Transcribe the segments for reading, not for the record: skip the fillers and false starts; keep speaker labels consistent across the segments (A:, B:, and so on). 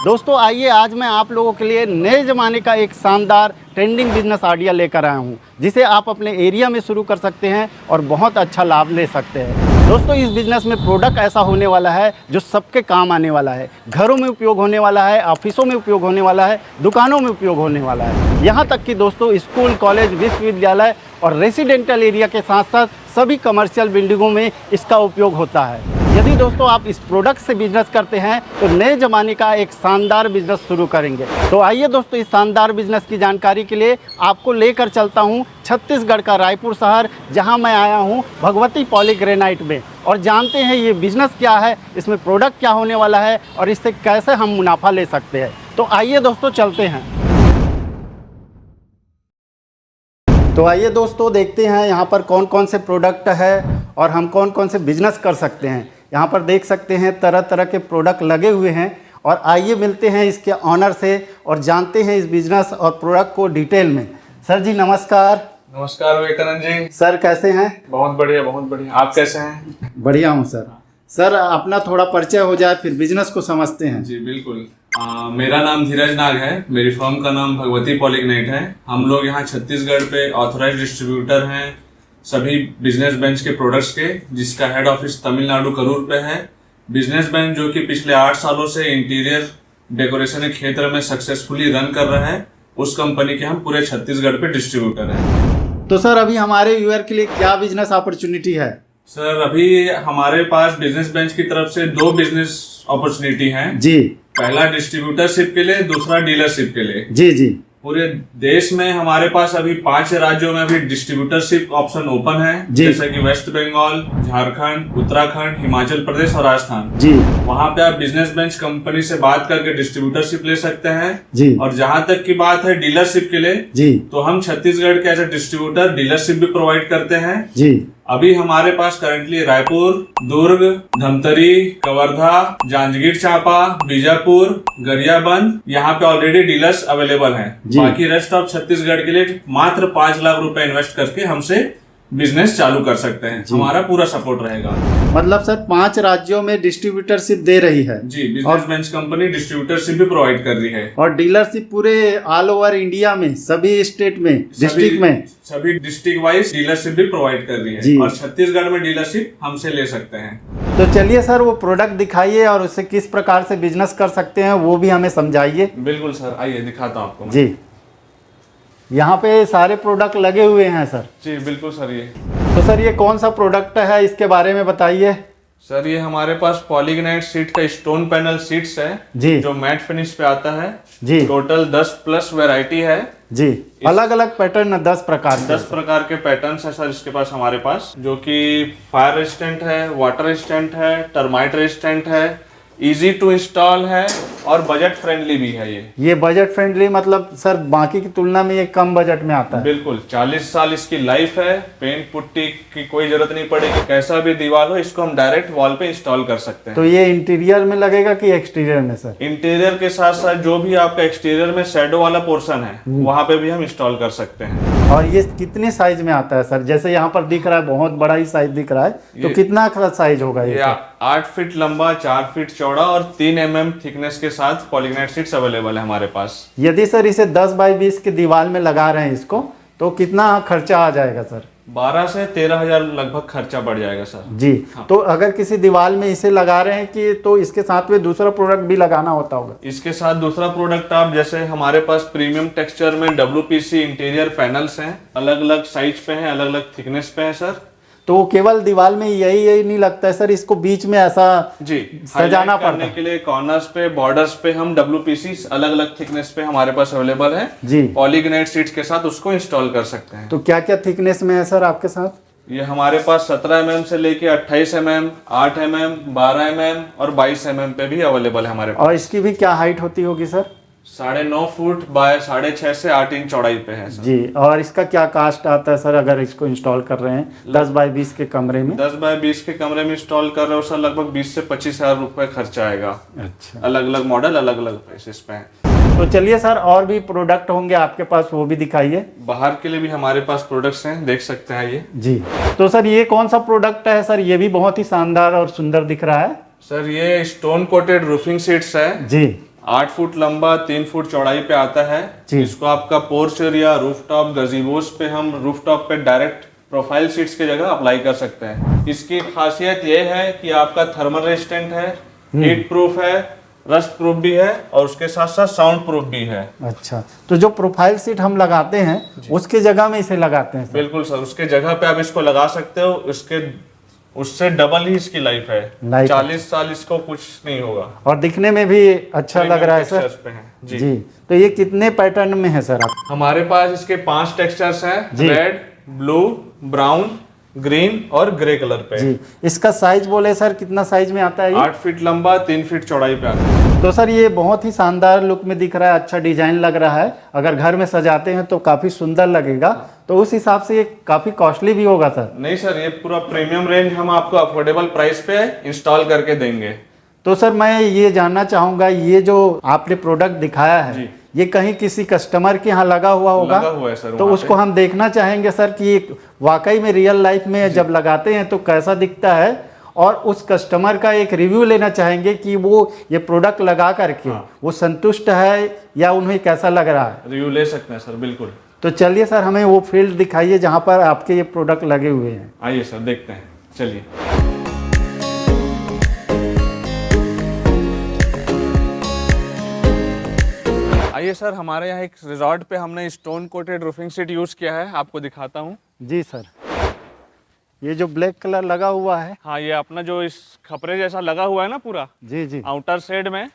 A: दोस्तों आइए आज मैं आप लोगों के लिए नए ज़माने का एक शानदार ट्रेंडिंग बिजनेस आइडिया लेकर आया हूँ, जिसे आप अपने एरिया में शुरू कर सकते हैं और बहुत अच्छा लाभ ले सकते हैं। दोस्तों इस बिज़नेस में प्रोडक्ट ऐसा होने वाला है जो सबके काम आने वाला है, घरों में उपयोग होने वाला है, ऑफिसों में उपयोग होने वाला है, दुकानों में उपयोग होने वाला है। यहाँ तक कि दोस्तों स्कूल, कॉलेज, विश्वविद्यालय और रेसिडेंशियल एरिया के साथ साथ सभी कमर्शियल बिल्डिंगों में इसका उपयोग होता है। यदि दोस्तों आप इस प्रोडक्ट से बिजनेस करते हैं तो नए ज़माने का एक शानदार बिजनेस शुरू करेंगे। तो आइए दोस्तों इस शानदार बिजनेस की जानकारी के लिए आपको लेकर चलता हूं छत्तीसगढ़ का रायपुर शहर, जहां मैं आया हूं भगवती पॉलीग्रेनाइट में, और जानते हैं ये बिजनेस क्या है, इसमें प्रोडक्ट क्या होने वाला है और इससे कैसे हम मुनाफा ले सकते हैं। तो आइए दोस्तों चलते हैं। तो आइए दोस्तों देखते हैं यहाँ पर कौन कौन से प्रोडक्ट है और हम कौन कौन से बिजनेस कर सकते हैं। यहाँ पर देख सकते हैं तरह तरह के प्रोडक्ट लगे हुए हैं, और आइए मिलते हैं इसके ऑनर से और जानते हैं इस बिजनेस और प्रोडक्ट को डिटेल में। सर जी नमस्कार।
B: नमस्कार विवेकानंद जी।
A: सर कैसे हैं?
B: बहुत बढ़िया बहुत बढ़िया। आप कैसे हैं?
A: बढ़िया हूँ सर। सर अपना थोड़ा परिचय हो जाए फिर बिजनेस को समझते हैं।
B: जी बिल्कुल। मेरा नाम धीरज नाग है, मेरी फर्म का नाम भगवती पॉलीग्रेनाइट है। हम लोग यहाँ छत्तीसगढ़ पे ऑथराइज डिस्ट्रीब्यूटर हैं सभी बिजनेस बेंच के प्रोडक्ट्स के, जिसका हेड ऑफिस तमिलनाडु करूर पे है। बिजनेस बेंच जो कि पिछले 8 सालों से इंटीरियर डेकोरेशन के क्षेत्र में सक्सेसफुली रन कर रहा है, उस कंपनी के हम पूरे छत्तीसगढ़ पे डिस्ट्रीब्यूटर हैं।
A: तो सर अभी हमारे व्यूअर के लिए क्या बिजनेस अपॉर्चुनिटी है?
B: सर अभी हमारे पास बिजनेस बेंच की तरफ से 2 बिजनेस अपॉर्चुनिटी हैं
A: जी।
B: पहला डिस्ट्रीब्यूटरशिप के लिए, दूसरा डीलरशिप के लिए।
A: जी जी।
B: पूरे देश में हमारे पास अभी 5 राज्यों में अभी डिस्ट्रीब्यूटरशिप ऑप्शन ओपन है, जैसे कि वेस्ट बंगाल, झारखंड, उत्तराखंड, हिमाचल प्रदेश और राजस्थान
A: जी।
B: वहाँ पे आप बिजनेस बेंच कंपनी से बात करके डिस्ट्रीब्यूटरशिप ले सकते हैं
A: जी।
B: और जहाँ तक की बात है डीलरशिप के लिए जी, तो हम छत्तीसगढ़ के एज ए डिस्ट्रीब्यूटर डीलरशिप भी प्रोवाइड करते हैं जी। अभी हमारे पास करंटली रायपुर, दुर्ग, धमतरी, कवर्धा, जांजगीर चांपा, बीजापुर, गरियाबंद यहाँ पे ऑलरेडी डीलर्स अवेलेबल हैं। बाकी रेस्ट ऑफ छत्तीसगढ़ के लिए मात्र 5 लाख रुपए इन्वेस्ट करके हमसे बिजनेस चालू कर सकते हैं। हमारा पूरा सपोर्ट रहेगा।
A: मतलब सर 5 राज्यों में डिस्ट्रीब्यूटरशिप दे रही है
B: जी। बिजनेस बेंच कंपनी डिस्ट्रीब्यूटरशिप भी प्रोवाइड कर रही है
A: और डीलरशिप पूरे ऑल ओवर इंडिया में सभी स्टेट में, डिस्ट्रिक्ट में,
B: सभी डिस्ट्रिक्ट वाइज डीलरशिप भी प्रोवाइड कर रही है, और छत्तीसगढ़ में डीलरशिप हमसे ले सकते हैं।
A: तो चलिए सर वो प्रोडक्ट दिखाइए और उससे किस प्रकार से बिजनेस कर सकते हैं वो भी हमें समझाइए।
B: बिल्कुल सर, आइए दिखाता हूँ आपको
A: जी। यहाँ पे सारे प्रोडक्ट लगे हुए हैं सर।
B: जी बिल्कुल सर। ये
A: तो सर ये कौन सा प्रोडक्ट है, इसके बारे में बताइए।
B: सर ये हमारे पास पॉलीग्रेनाइट सीट का स्टोन पैनल सीट्स है जी, जो मैट फिनिश पे आता है जी। टोटल 10+ वैरायटी है जी।
A: अलग अलग पैटर्न 10 प्रकार
B: के पैटर्न है सर इसके पास हमारे पास, जो कि फायर रेजिस्टेंट है, वाटर रेजिस्टेंट है, टर्माइट रेजिस्टेंट है, इजी टू इंस्टॉल है और बजट फ्रेंडली भी है। ये
A: बजट फ्रेंडली मतलब सर बाकी की तुलना में ये कम बजट में आता है।
B: बिल्कुल 40 साल इसकी लाइफ है, पेंट पुट्टी की कोई जरूरत नहीं पड़ेगी, कैसा भी दीवार हो इसको हम डायरेक्ट वॉल पे इंस्टॉल कर सकते हैं।
A: तो ये इंटीरियर में लगेगा कि एक्सटीरियर में सर?
B: इंटीरियर के साथ साथ जो भी आपका एक्सटीरियर में शैडो वाला पोर्शन है वहाँ पे भी हम इंस्टॉल कर सकते हैं।
A: और ये कितने साइज में आता है सर? जैसे यहाँ पर दिख रहा है बहुत बड़ा ही साइज दिख रहा है, तो कितना साइज होगा ये?
B: 8 फीट लंबा, 4 फीट चौड़ा और 3 mm थिकनेस के साथ पॉलीग्रेनाइट शीट्स अवेलेबल है हमारे पास।
A: यदि सर इसे 10 बाई 20 के दीवार में लगा रहे हैं इसको, तो कितना खर्चा आ जाएगा सर?
B: 12 से 13 हजार लगभग खर्चा बढ़ जाएगा सर
A: जी। हाँ। तो अगर किसी दीवार में इसे लगा रहे हैं कि तो इसके साथ में दूसरा प्रोडक्ट भी लगाना होता होगा?
B: इसके साथ दूसरा प्रोडक्ट आप जैसे हमारे पास प्रीमियम टेक्सचर में WPC इंटीरियर पैनल्स हैं, अलग अलग साइज पे हैं, अलग अलग थिकनेस पे है सर।
A: तो केवल दीवार में यही नहीं लगता है सर, इसको बीच में ऐसा
B: जी
A: सजाना पड़ता
B: है के लिए कॉर्नर्स पे, बॉर्डर्स पे हम WPC अलग अलग थिकनेस पे हमारे पास अवेलेबल है जी। पॉलीग्रेनाइट शीट्स के साथ उसको इंस्टॉल कर सकते हैं।
A: तो क्या क्या थिकनेस में है सर आपके साथ?
B: ये हमारे पास 17 mm से लेके 28 mm, 8 mm, 12 mm और 22 mm पे भी अवेलेबल है हमारे पास।
A: और इसकी भी क्या हाइट होती होगी सर?
B: 9.5 फुट बाय 6.5 से 8 इंच चौड़ाई पे है सर।
A: जी। और इसका क्या कास्ट आता है सर अगर इसको इंस्टॉल कर रहे हैं 10 बाई 20 के कमरे में?
B: 10 बाय 20 के कमरे में इंस्टॉल कर रहे हो सर, लगभग 20 से 25 हजार रुपए खर्चा आएगा।
A: अच्छा।
B: अलग अलग मॉडल, अलग अलग प्राइसेस पे है।
A: तो चलिए सर और भी प्रोडक्ट होंगे आपके पास, वो भी दिखाइए।
B: बाहर के लिए भी हमारे पास प्रोडक्ट्स हैं, देख सकते हैं ये
A: जी। तो सर ये कौन सा प्रोडक्ट है सर? ये भी बहुत ही शानदार और सुंदर दिख रहा है
B: सर। ये स्टोन कोटेड रूफिंग शीट्स है
A: जी।
B: 8 फुट लंबा 3 फुट चौड़ाई पे आता है। इसको आपका पोर्च या रूफटॉप गजीबोस पे हम रूफटॉप पे डायरेक्ट प्रोफाइल सीट्स की जगह अप्लाई कर सकते हैं। इसकी खासियत ये है कि आपका थर्मल रेजिस्टेंट है, हीट प्रूफ है, रस्ट प्रूफ भी है और उसके साथ साथ साउंड प्रूफ भी है।
A: अच्छा, तो जो प्रोफाइल सीट हम लगाते हैं उसके जगह में इसे लगाते हैं सर?
B: बिल्कुल सर, उसके जगह पे आप इसको लगा सकते हो। उससे डबल ही इसकी लाइफ है। 40 साल इसको कुछ नहीं होगा
A: और दिखने में भी अच्छा लग रहा है सर।
B: पे है
A: जी। तो ये कितने पैटर्न में है सर आप?
B: हमारे पास इसके 5 टेक्सचर्स हैं, रेड, ब्लू, ब्राउन, ग्रीन और ग्रे कलर पे।
A: जी। इसका साइज बोले सर कितना साइज में आता है?
B: 8 फीट लंबा 3 फीट चौड़ाई पे आता है।
A: तो सर ये बहुत ही शानदार लुक में दिख रहा है, अच्छा डिजाइन लग रहा है। अगर घर में सजाते हैं तो काफी सुंदर लगेगा। तो उस हिसाब से ये काफी कॉस्टली भी होगा सर?
B: नहीं सर, ये पूरा प्रीमियम रेंज हम आपको अफोर्डेबल प्राइस पे इंस्टॉल करके देंगे।
A: तो सर मैं ये जानना चाहूंगा, ये जो आपने प्रोडक्ट दिखाया है ये कहीं किसी कस्टमर के यहाँ लगा हुआ होगा?
B: लगा हुआ है सर।
A: तो उसको हम देखना चाहेंगे सर कि वाकई में रियल लाइफ में जब लगाते हैं तो कैसा दिखता है, और उस कस्टमर का एक रिव्यू लेना चाहेंगे कि वो ये प्रोडक्ट लगा करके वो संतुष्ट है या उन्हें कैसा लग रहा है।
B: रिव्यू ले सकते हैं सर, बिल्कुल।
A: तो चलिए सर हमें वो फील्ड दिखाइए जहाँ पर आपके ये प्रोडक्ट लगे हुए हैं।
B: आइए सर देखते हैं, चलिए। आइए सर, हमारे यहाँ एक रिजॉर्ट पे हमने stone coated roofing sheet use किया है, आपको दिखाता हूँ।
A: जी सर, ये जो ब्लैक कलर लगा हुआ है,
B: हाँ ये अपना जो इस खपरे जैसा लगा हुआ है ना पूरा,
A: जी जी,
B: आउटर साइड में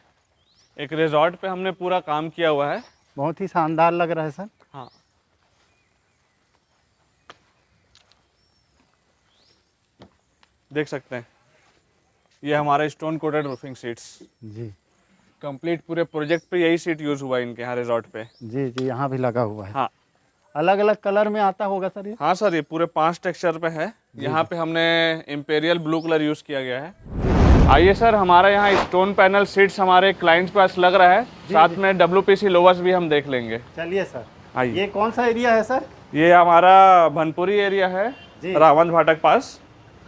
B: एक रिजॉर्ट पे हमने पूरा काम किया हुआ है।
A: बहुत ही शानदार लग रहा है सर।
B: हाँ, देख सकते हैं ये हमारा स्टोन कोटेड रूफिंग शीट्स।
A: जी,
B: कंप्लीट पूरे प्रोजेक्ट पे यही सीट यूज हुआ है इनके यहाँ रिजॉर्ट पे।
A: जी जी, यहाँ भी लगा हुआ है।
B: हाँ,
A: अलग अलग कलर में आता होगा सर ये?
B: हाँ सर, ये पूरे 5 टेक्सचर पे है। यहाँ पे हमने इंपेरियल ब्लू कलर यूज किया गया है। आइए सर, हमारे यहाँ स्टोन पैनल सीट्स हमारे क्लाइंट्स पास लग रहा है, साथ में WPC लोवर्स भी हम देख लेंगे।
A: चलिए सर।
B: आइए।
A: ये कौन सा एरिया है सर?
B: ये हमारा भनपुरी एरिया है, रावण फाटक पास।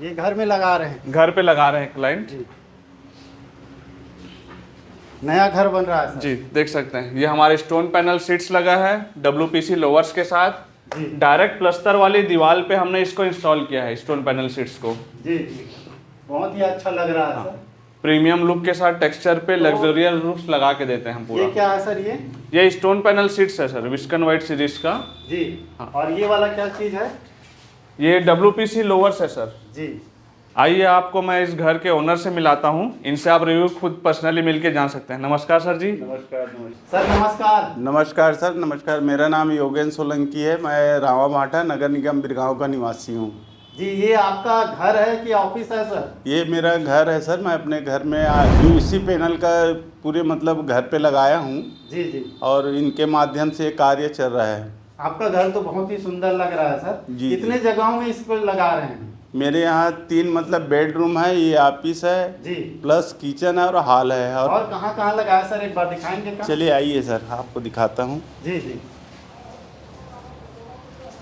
A: ये घर में लगा रहे हैं?
B: घर पे लगा रहे हैं क्लाइंट।
A: नया घर बन रहा है सर?
B: जी, देख सकते हैं ये हमारे स्टोन पैनल सीट्स लगा है WPC लोवर्स के साथ। डायरेक्ट प्लस्तर वाली दीवार पे हमने इसको इंस्टॉल किया है स्टोन पैनल सीट्स को।
A: जी जी, बहुत ही अच्छा लग रहा है सर।
B: प्रीमियम लुक के साथ टेक्सचर पे लग्जरियस रूफ्स लगा के देते हैं हम पूरा।
A: ये क्या है सर?
B: ये स्टोन पैनल सीट्स है सर, विस्कन वाइट सीरीज का।
A: जी। और ये वाला क्या चीज है?
B: ये WPC लोवर्स है सर।
A: जी।
B: आइए आपको मैं इस घर के ओनर से मिलाता हूँ, इनसे आप रिव्यू खुद पर्सनली मिलके जान सकते हैं। नमस्कार सर जी।
A: नमस्कार। सर नमस्कार।
C: नमस्कार सर, नमस्कार। मेरा नाम योगेंद्र सोलंकी है। मैं रावा भाटा नगर निगम बिरगांव का निवासी हूँ।
A: जी, ये आपका घर है कि ऑफिस है सर?
C: ये मेरा घर है सर। मैं अपने घर में PVC पैनल का पूरे मतलब घर पे लगाया हूँ।
A: जी जी।
C: और इनके माध्यम से कार्य चल रहा है।
A: आपका घर तो बहुत ही सुंदर लग रहा है सर।
C: जी।
A: कितने जगहों में इसको लगा रहे हैं?
C: मेरे यहाँ 3 मतलब बेडरूम है, ये ऑफिस है
A: जी,
C: प्लस किचन है और हॉल है।
A: और कहाँ कहाँ लगाया सर, एक बार दिखाएंगे क्या?
C: चलिए आइए सर, आपको दिखाता हूँ।
A: जी जी,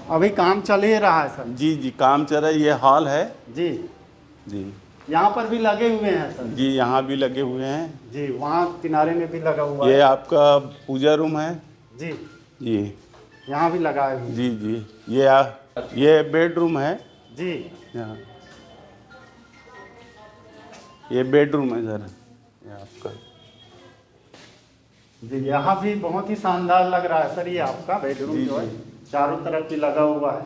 A: अभी काम चल ही रहा है सर?
C: जी जी, काम चल रहा है। ये हॉल है।
A: जी
C: जी।
A: यहाँ पर भी लगे हुए हैं सर?
C: जी, यहाँ भी लगे हुए हैं।
A: जी, वहाँ किनारे में भी लगा हुआ
C: ये
A: है।
C: आपका पूजा रूम है।
A: जी
C: जी।
A: यहाँ भी लगाए हुए।
C: जी जी, ये बेडरूम है।
A: जी।
C: यहाँ ये बेडरूम है सर, ये आपका।
A: जी, यहाँ भी बहुत ही शानदार लग रहा है सर। ये आपका बेडरूम
C: जी,
A: जो है
C: जी।
A: चारों तरफ भी लगा हुआ है।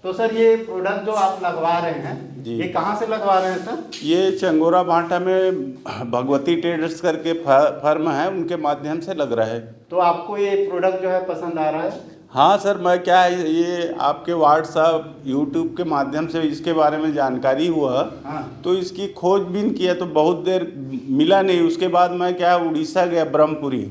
A: तो सर ये प्रोडक्ट जो आप लगवा रहे हैं,
C: जी।
A: ये कहाँ से लगवा रहे हैं सर?
C: ये चंगोरा भाटा में भगवती ट्रेडर्स करके फर्म है, उनके माध्यम से लग रहा है।
A: तो आपको ये प्रोडक्ट जो है पसंद आ रहा है?
C: हाँ सर, मैं क्या है, ये आपके व्हाट्सएप यूट्यूब के माध्यम से इसके बारे में जानकारी हुआ।
A: हाँ।
C: तो इसकी खोजबीन किया तो बहुत देर मिला नहीं। उसके बाद मैं क्या उड़ीसा गया, ब्रह्मपुरी।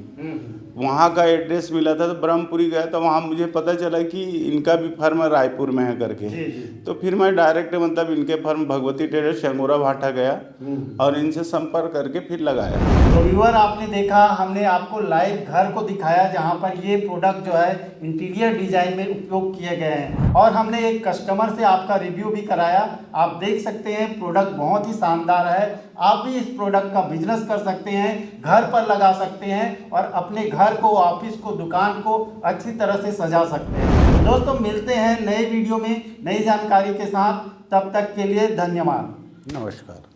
C: वहाँ का एड्रेस मिला था तो ब्रह्मपुरी गया तो वहाँ मुझे पता चला कि इनका भी फर्म रायपुर में है करके।
A: जी जी।
C: तो फिर मैं डायरेक्ट मतलब इनके फर्म भगवती ट्रेडर्स चंगोरा भाटा गया और इनसे संपर्क करके फिर लगाया।
A: तो व्यूअर, आपने देखा, हमने आपको लाइव घर को दिखाया जहां पर ये प्रोडक्ट जो है इंटीरियर डिजाइन में उपयोग किए गए हैं, और हमने एक कस्टमर से आपका रिव्यू भी कराया। आप देख सकते हैं प्रोडक्ट बहुत ही शानदार है, आप भी इस प्रोडक्ट का बिजनेस कर सकते हैं, घर पर लगा सकते हैं और अपने घर को, ऑफिस को, दुकान को अच्छी तरह से सजा सकते हैं। तो दोस्तों मिलते हैं नए वीडियो में नई जानकारी के साथ, तब तक के लिए धन्यवाद।
C: नमस्कार।